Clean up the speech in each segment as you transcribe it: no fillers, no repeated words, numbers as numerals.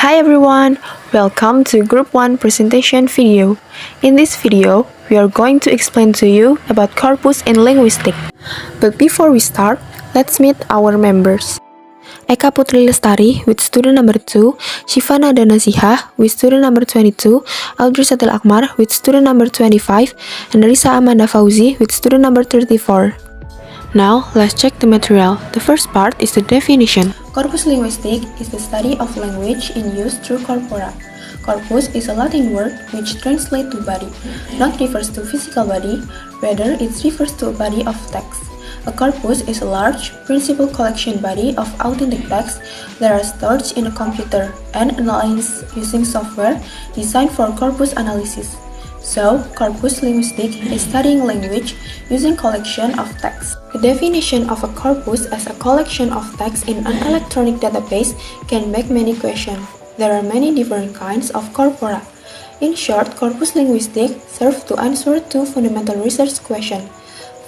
Hi everyone, welcome to Group 1 presentation video. In this video, we are going to explain to you about corpus in linguistics. But before we start, let's meet our members. Putri Lestari with student number 2, Syifa Nadanazihah with student number 22, Audrey Zatil Aqmar with student number 25, and Rissa Fauzy with student number 34. Now, let's check the material. The first part is the definition. Corpus linguistic is the study of language in use through corpora. Corpus is a Latin word which translates to body, not refers to physical body, rather it refers to a body of text. A corpus is a large, principal collection body of authentic texts that are stored in a computer and analyzed using software designed for corpus analysis. So, corpus linguistic is studying language using collection of text. The definition of a corpus as a collection of text in an electronic database can beg many questions. There are many different kinds of corpora. In short, corpus linguistic serves to answer two fundamental research questions.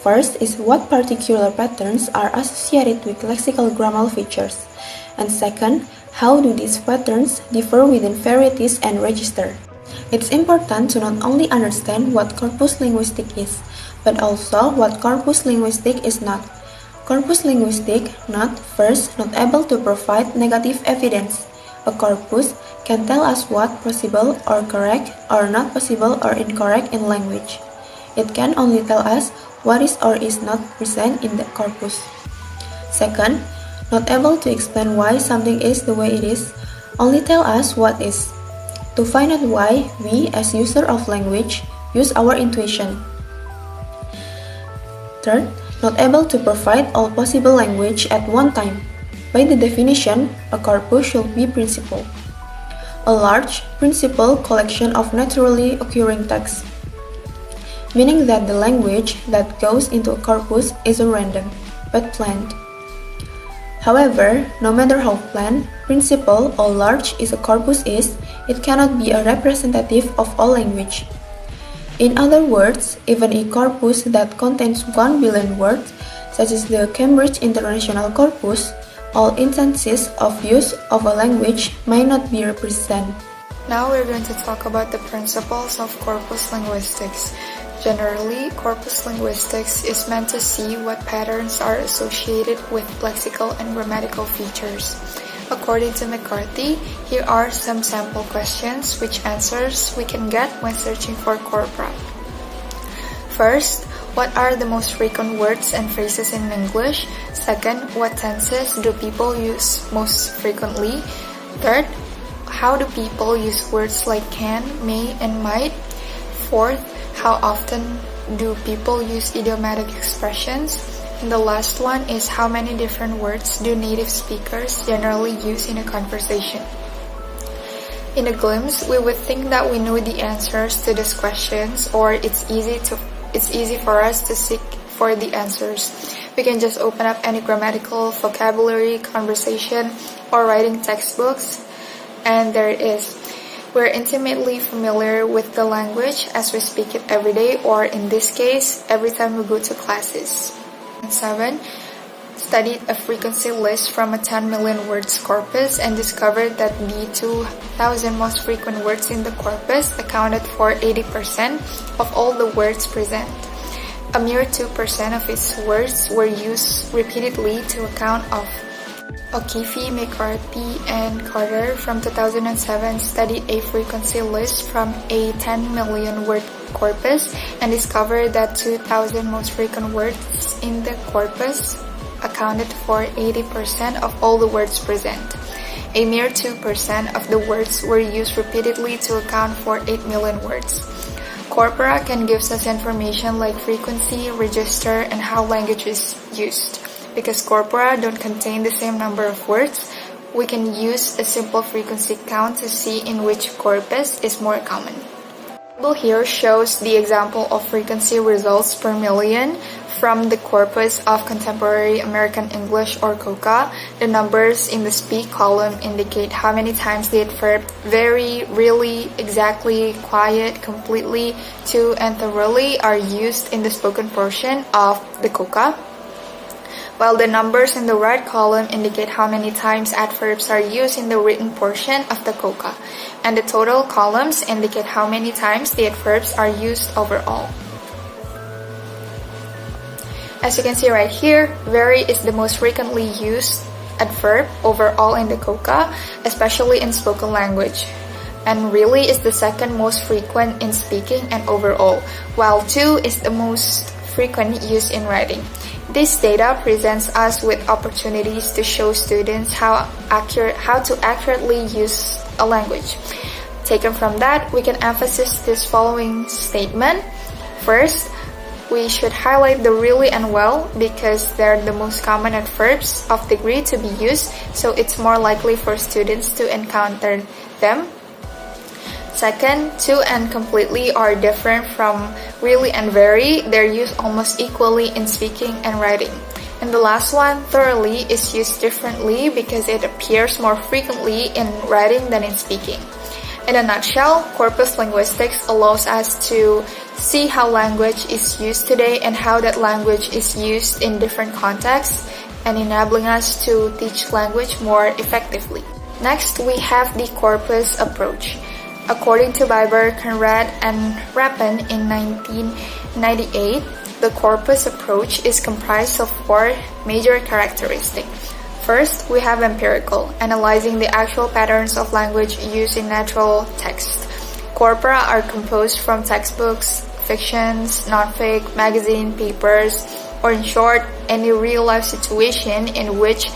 First is what particular patterns are associated with lexical grammar features. And second, how do these patterns differ within varieties and register? It's important to not only understand what corpus linguistic is, but also what corpus linguistic is not. Corpus linguistic not able to provide negative evidence. A corpus can tell us what possible or correct or not possible or incorrect in language. It can only tell us what is or is not present in the corpus. Second, not able to explain why something is the way it is, only tell us what is. To find out why, we, as user of language, use our intuition. Third, not able to provide all possible language at one time. By the definition, a corpus should be principal. A large, principal collection of naturally occurring texts, meaning that the language that goes into a corpus is random, but planned. However, no matter how planned, principal, or large is a corpus is, it cannot be a representative of all language. In other words, even a corpus that contains 1 billion words, such as the Cambridge International Corpus, all instances of use of a language may not be represented. Now we're going to talk about the principles of corpus linguistics. Generally, corpus linguistics is meant to see what patterns are associated with lexical and grammatical features. According to McCarthy, here are some sample questions which answers we can get when searching for corpora. First, what are the most frequent words and phrases in English? Second, what tenses do people use most frequently? Third, how do people use words like can, may, and might? Fourth, how often do people use idiomatic expressions? And the last one is how many different words do native speakers generally use in a conversation? In a glimpse, we would think that we know the answers to these questions, or it's easy for us to seek for the answers. We can just open up any grammatical, vocabulary, conversation, or writing textbooks, and there it is. We're intimately familiar with the language as we speak it every day, or in this case, every time we go to classes. 7. Studied a frequency list from a 10 million words corpus and discovered that the 2,000 most frequent words in the corpus accounted for 80% of all the words present. A mere 2% of its words were used repeatedly to account of. O'Keefe, McCarthy, and Carter from 2007 studied a frequency list from a 10 million word corpus and discovered that 2,000 most frequent words in the corpus accounted for 80% of all the words present. A mere 2% of the words were used repeatedly to account for 8 million words. Corpora can give us information like frequency, register, and how language is used. Because corpora don't contain the same number of words, we can use a simple frequency count to see in which corpus is more common. The table here shows the example of frequency results per million from the corpus of Contemporary American English or COCA. The numbers in the speak column indicate how many times the adverb very, really, exactly, quiet, completely, to, and thoroughly are used in the spoken portion of the COCA. while the numbers in the right column indicate how many times adverbs are used in the written portion of the koka, and the total columns indicate how many times the adverbs are used overall. As you can see right here, very is the most frequently used adverb overall in the koka, especially in spoken language, and really is the second most frequent in speaking and overall, while to is the most frequent used in writing. This data presents us with opportunities to show students how to accurately use a language. Taken from that, we can emphasize this following statement. First, we should highlight the really and well because they're the most common adverbs of degree to be used, so it's more likely for students to encounter them. Second, to and completely are different from really and very. They're used almost equally in speaking and writing. And the last one, thoroughly, is used differently because it appears more frequently in writing than in speaking. In a nutshell, corpus linguistics allows us to see how language is used today and how that language is used in different contexts, and enabling us to teach language more effectively. Next, we have the corpus approach. According to Biber, Conrad, and Rapin in 1998, the corpus approach is comprised of 4 major characteristics. First, we have empirical, analyzing the actual patterns of language used in natural text. Corpora are composed from textbooks, fictions, non-fic, magazine, papers, or in short, any real-life situation in which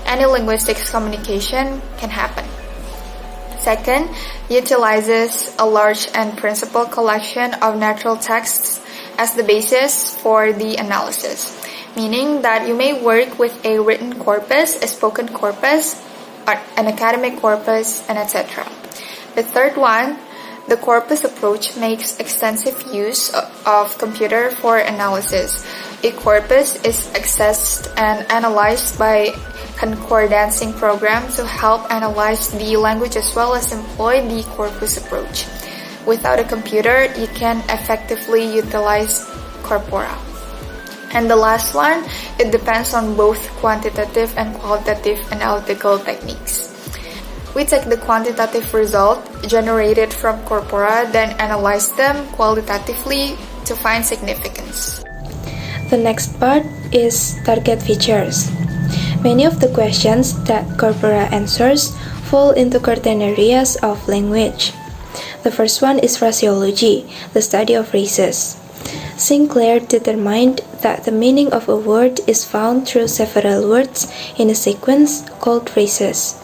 any linguistics communication can happen. Second, utilizes a large and principal collection of natural texts as the basis for the analysis, meaning that you may work with a written corpus, a spoken corpus, an academic corpus, and etc. The third one, the corpus approach makes extensive use of computer for analysis. A corpus is accessed and analyzed by concordancing program to help analyze the language as well as employ the corpus approach. Without a computer, you can effectively utilize corpora. And the last one, it depends on both quantitative and qualitative analytical techniques. We take the quantitative result generated from corpora, then analyze them qualitatively to find significance. The next part is target features. Many of the questions that corpora answers fall into certain areas of language. The first one is phraseology, the study of phrases. Sinclair determined that the meaning of a word is found through several words in a sequence called phrases.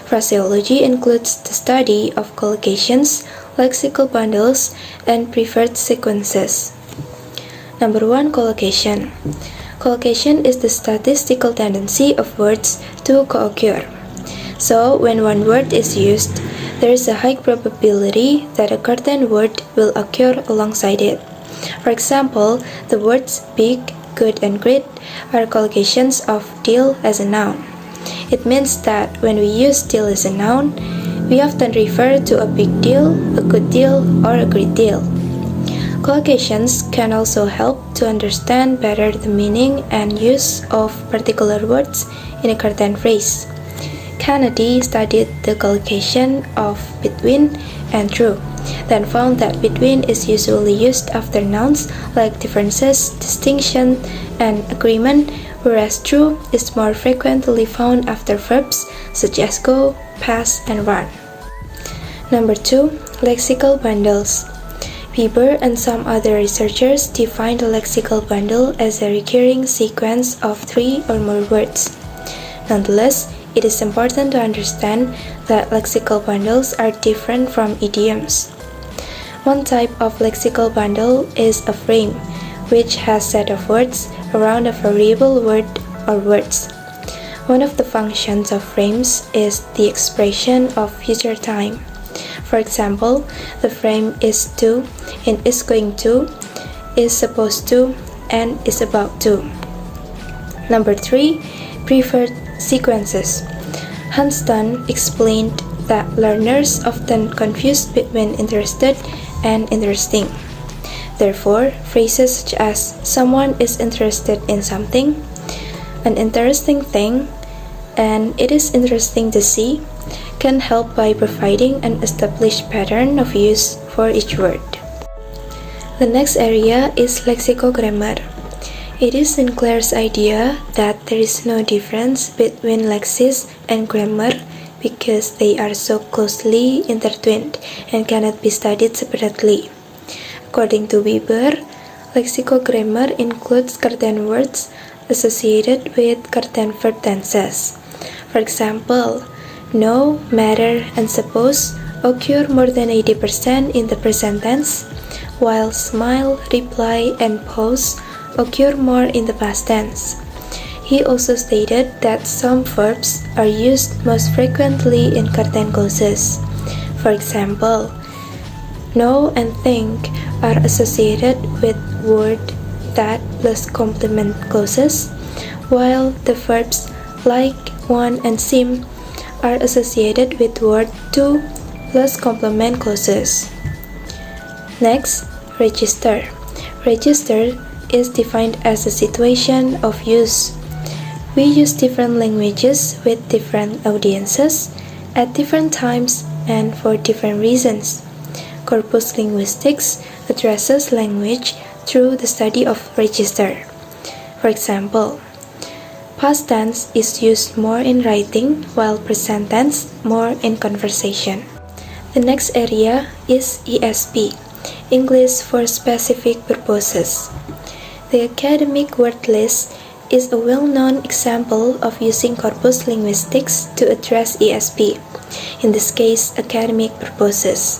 Phraseology includes the study of collocations, lexical bundles, and preferred sequences. Number 1, collocation. Collocation is the statistical tendency of words to co-occur. So, when one word is used, there is a high probability that a certain word will occur alongside it. For example, the words big, good, and great are collocations of deal as a noun. It means that when we use deal as a noun, we often refer to a big deal, a good deal, or a great deal. Collocations can also help to understand better the meaning and use of particular words in a certain phrase. Kennedy studied the collocation of between and through, then found that between is usually used after nouns like differences, distinction, and agreement, whereas through is more frequently found after verbs such as go, pass, and run. Number 2, lexical bundles. Weber and some other researchers define the lexical bundle as a recurring sequence of 3 or more words. Nonetheless, it is important to understand that lexical bundles are different from idioms. One type of lexical bundle is a frame, which has a set of words around a variable word or words. One of the functions of frames is the expression of future time. For example, the frame is to, and is going to, is supposed to, and is about to. Number 3, preferred sequences. Hunston explained that learners often confuse between interested and interesting. Therefore, phrases such as someone is interested in something, An interesting thing, and it is interesting to see, can help by providing an established pattern of use for each word. The next area is lexicogrammar. It is Sinclair's idea that there is no difference between lexis and grammar because they are so closely intertwined and cannot be studied separately. According to Weber, lexicogrammar includes curtain words associated with curtain verb tenses. For example, know, matter, and suppose occur more than 80% in the present tense, while smile, reply, and pause occur more in the past tense. He also stated that some verbs are used most frequently in curtain clauses. For example, know and think are associated with word that plus complement clauses, while the verbs like, want, and seem are associated with word to plus complement clauses. Next, register. Register is defined as a situation of use. We use different languages with different audiences at different times and for different reasons. Corpus Linguistics addresses language through the study of register. For example, past tense is used more in writing while present tense more in conversation. The next area is ESP, English for specific purposes. The academic word list is a well-known example of using corpus linguistics to address ESP, in this case academic purposes.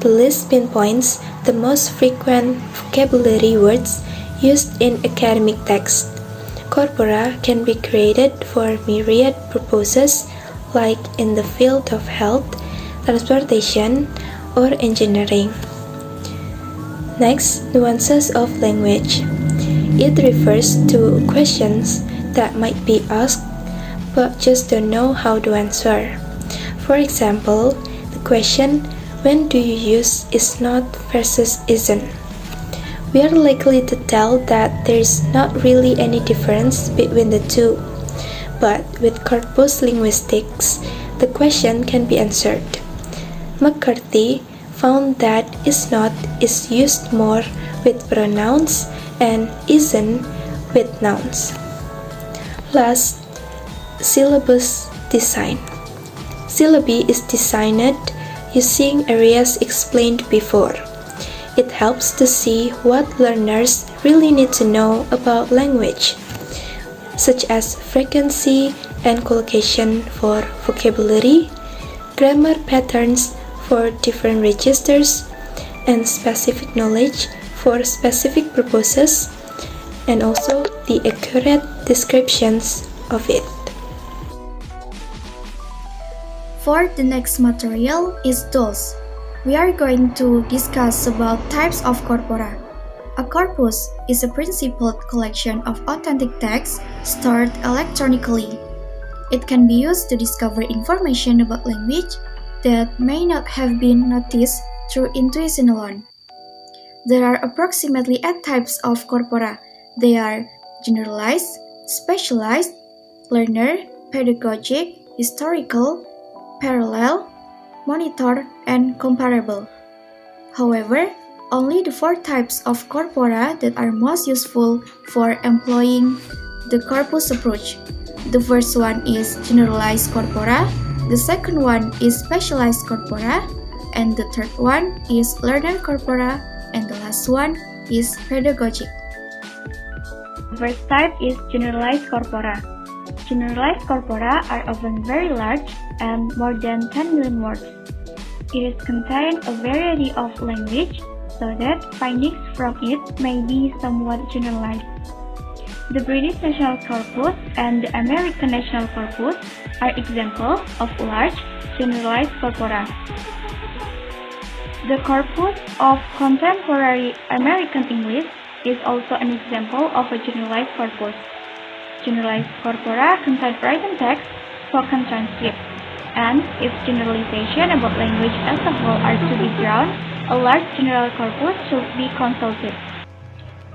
The list pinpoints the most frequent vocabulary words used in academic text. Corpora can be created for myriad purposes like in the field of health, transportation, or engineering. Next, nuances of language. It refers to questions that might be asked but just don't know how to answer. For example, the question, when do you use is not versus isn't. We are likely to tell that there is not really any difference between the two, but with corpus linguistics, the question can be answered. McCarthy found that is not is used more with pronouns and isn't with nouns. Last, syllabus design. Syllabi is designed using areas explained before. It helps to see what learners really need to know about language, such as frequency and collocation for vocabulary, grammar patterns for different registers, and specific knowledge for specific purposes, and also the accurate descriptions of it. For the next material is tools. We are going to discuss about types of corpora. A corpus is a principled collection of authentic texts stored electronically. It can be used to discover information about language that may not have been noticed through intuition alone. There are approximately 8 types of corpora. They are generalized, specialized, learner, pedagogic, historical, parallel, monitor, and comparable. However, only the 4 types of corpora that are most useful for employing the corpus approach. The first one is generalized corpora, the second one is specialized corpora, and the third one is learner corpora, and the last one is pedagogic. The first type is generalized corpora. Generalized corpora are often very large and more than 10 million words. It contains a variety of language, so that findings from it may be somewhat generalized. The British National Corpus and the American National Corpus are examples of large, generalized corpora. The corpus of contemporary American English is also an example of a generalized corpus. Generalized corpora contain written text, spoken transcripts, and if generalization about language as a whole are to be drawn, a large general corpus should be consulted.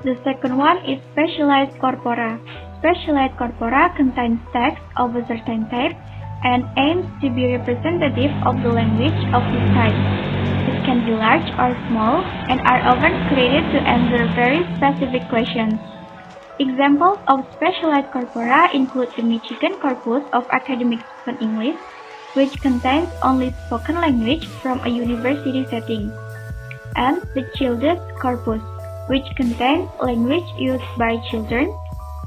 The second one is specialized corpora. specialized corpora contains text of a certain type and aims to be representative of the language of this type. It can be large or small and are often created to answer very specific questions. Examples of specialized corpora include the Michigan Corpus of Academic Spoken English, which contains only spoken language from a university setting, and the Children's Corpus, which contains language used by children,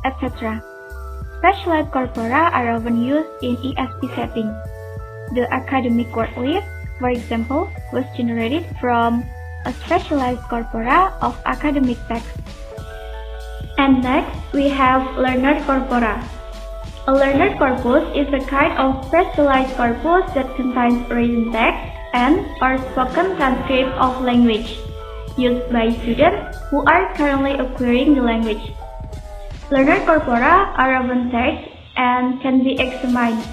etc. Specialized corpora are often used in ESP settings. The academic word list, for example, was generated from a specialized corpora of academic text. And next, we have learner corpora. A learner corpus is a kind of specialized corpus that contains written text and or spoken transcript of language used by students who are currently acquiring the language. Learner corpora are often text and can be examined.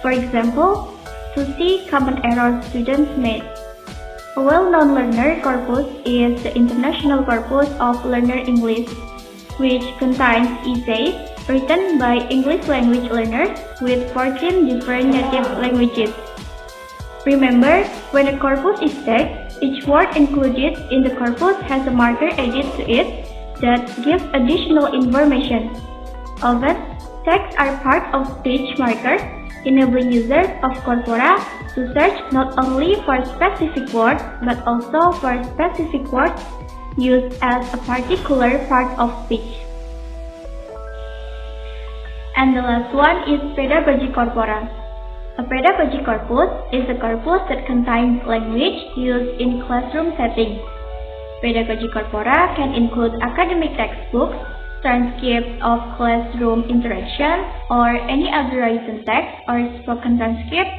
For example, to see common errors students made. A well-known learner corpus is the International Corpus of Learner English, which contains essays written by English language learners with 14 different native languages. Remember, when a corpus is text, each word included in the corpus has a marker added to it that gives additional information. Often, texts are part of speech markers, enabling users of corpora to search not only for specific words but also for specific words used as a particular part of speech. And the last one is pedagogy corpora. A pedagogy corpus is a corpus that contains language used in classroom settings. Pedagogy corpora can include academic textbooks, transcripts of classroom interactions, or any other written text or spoken transcript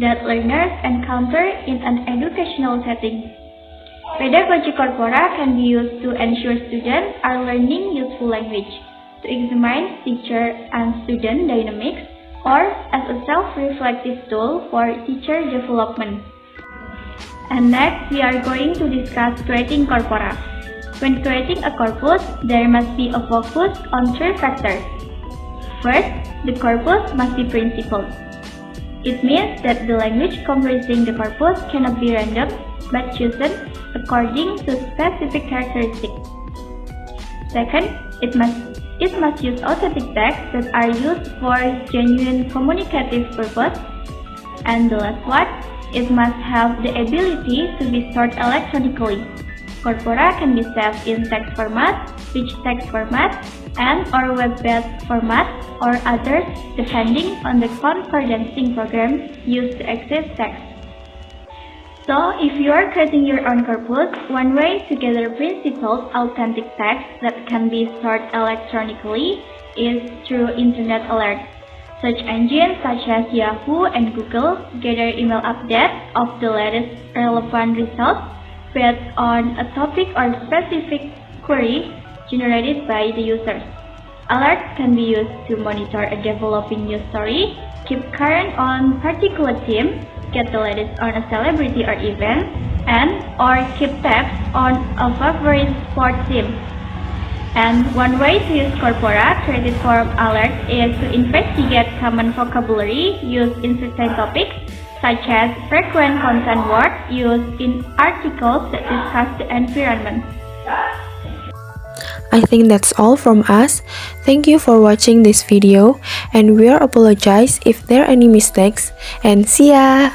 that learners encounter in an educational setting. Pedagogy corpora can be used to ensure students are learning useful language, to examine teacher and student dynamics, or as a self-reflective tool for teacher development. And next, we are going to discuss creating corpora. When creating a corpus, there must be a focus on three factors. First, the corpus must be principled. It means that the language comprising the corpus cannot be random, but chosen according to specific characteristics. Second, it must use authentic texts that are used for genuine communicative purpose. And the last one, it must have the ability to be stored electronically. Corpora can be saved in text format, speech text format, and or web-based format, or others depending on the concordancing program used to access text. So, if you are creating your own corpus, one way to gather principled, authentic text that can be stored electronically is through internet alerts. Search engines such as Yahoo and Google gather email updates of the latest relevant results based on a topic or specific query generated by the users. Alerts can be used to monitor a developing news story, keep current on particular theme, get the latest on a celebrity or event, and or keep tabs on a favorite sports team. And one way to use corpora created from alerts is to investigate common vocabulary used in certain topics, such as frequent content words used in articles that discuss the environment. I think that's all from us. Thank you for watching this video, and we apologize if there are any mistakes, and see ya!